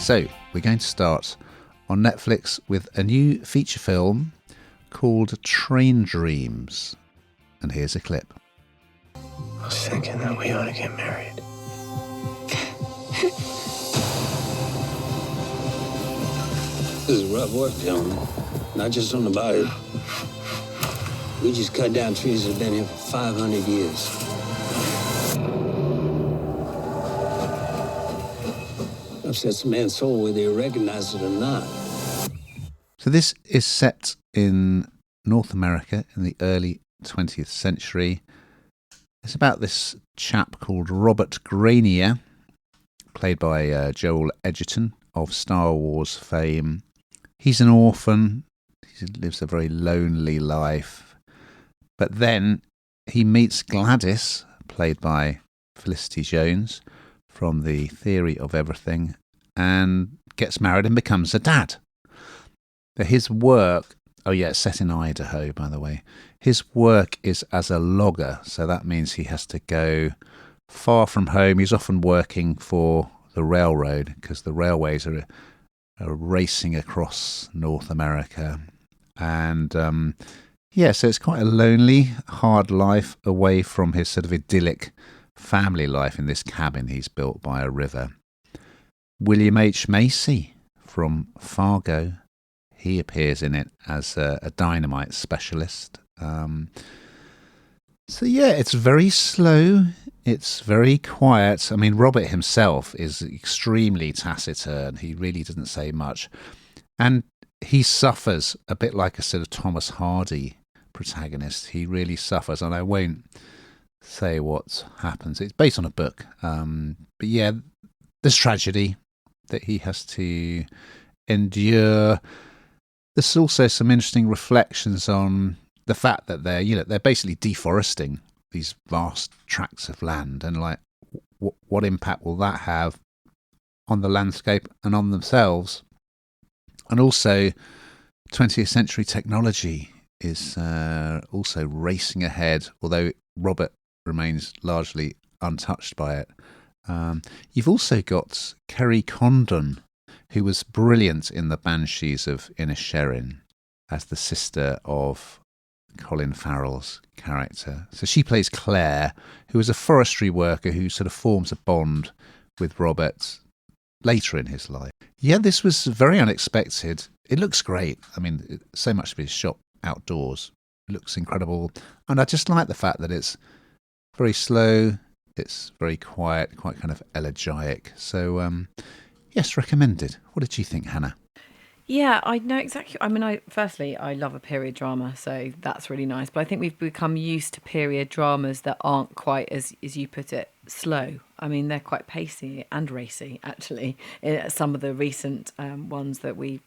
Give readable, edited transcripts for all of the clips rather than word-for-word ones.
So we're going to start on Netflix with a new feature film called Train Dreams. And here's a clip. I was thinking that we ought to get married. This is rough work, gentlemen. Not just on the body. We just cut down trees that have been here for 500 years. Upsets a man's soul whether you recognize it or not. So this is set in North America in the early 20th century. It's about this chap called Robert Grainier, played by Joel Edgerton of Star Wars fame. He's an orphan. He lives a very lonely life. But then he meets Gladys, played by Felicity Jones, from The Theory of Everything, and gets married and becomes a dad. His work, it's set in Idaho, by the way. His work is as a logger, so that means he has to go far from home. He's often working for the railroad because the railways are racing across North America. And so it's quite a lonely, hard life away from his sort of idyllic family life in this cabin he's built by a river. William H. Macy from Fargo, he appears in it as a dynamite specialist. It's very slow. It's very quiet. I mean, Robert himself is extremely taciturn. He really doesn't say much. And he suffers a bit like a sort of Thomas Hardy protagonist. He really suffers, and I won't say what happens. It's based on a book. There's tragedy that he has to endure. There's also some interesting reflections on the fact that they're basically deforesting these vast tracts of land, and like what impact will that have on the landscape and on themselves? And also 20th century technology is also racing ahead, although Robert remains largely untouched by it. You've also got Kerry Condon, who was brilliant in the Banshees of Inisherin as the sister of Colin Farrell's character. So she plays Claire, who is a forestry worker who sort of forms a bond with Robert later in his life. Yeah, this was very unexpected. It looks great. I mean, so much of it is shot outdoors. It looks incredible. And I just like the fact that it's very slow, it's very quiet, quite kind of elegiac. So, yes, recommended. What did you think, Hannah? Yeah, I know exactly. I mean, I love a period drama, so that's really nice. But I think we've become used to period dramas that aren't quite, as you put it, slow. I mean, they're quite pacey and racy, actually. Some of the recent ones that we've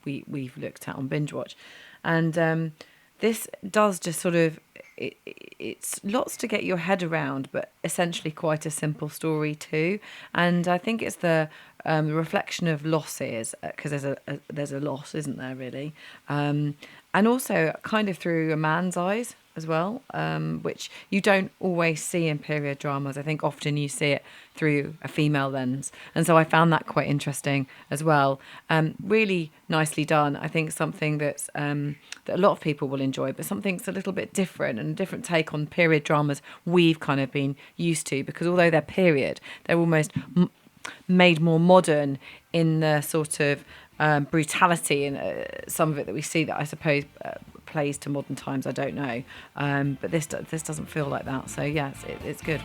looked at on Binge Watch, and this does just sort of. It's lots to get your head around, but essentially quite a simple story too. And I think it's the reflection of losses, because there's a loss, isn't there, really? And also kind of through a man's eyes as well, which you don't always see in period dramas. I think often you see it through a female lens. And so I found that quite interesting as well. Really nicely done. I think something that's that a lot of people will enjoy, but something's a little bit different and a different take on period dramas we've kind of been used to, because although they're period, they're almost made more modern in the sort of brutality and some of it that we see that I suppose plays to modern times. I don't know, but this doesn't feel like that. So yes, it's good.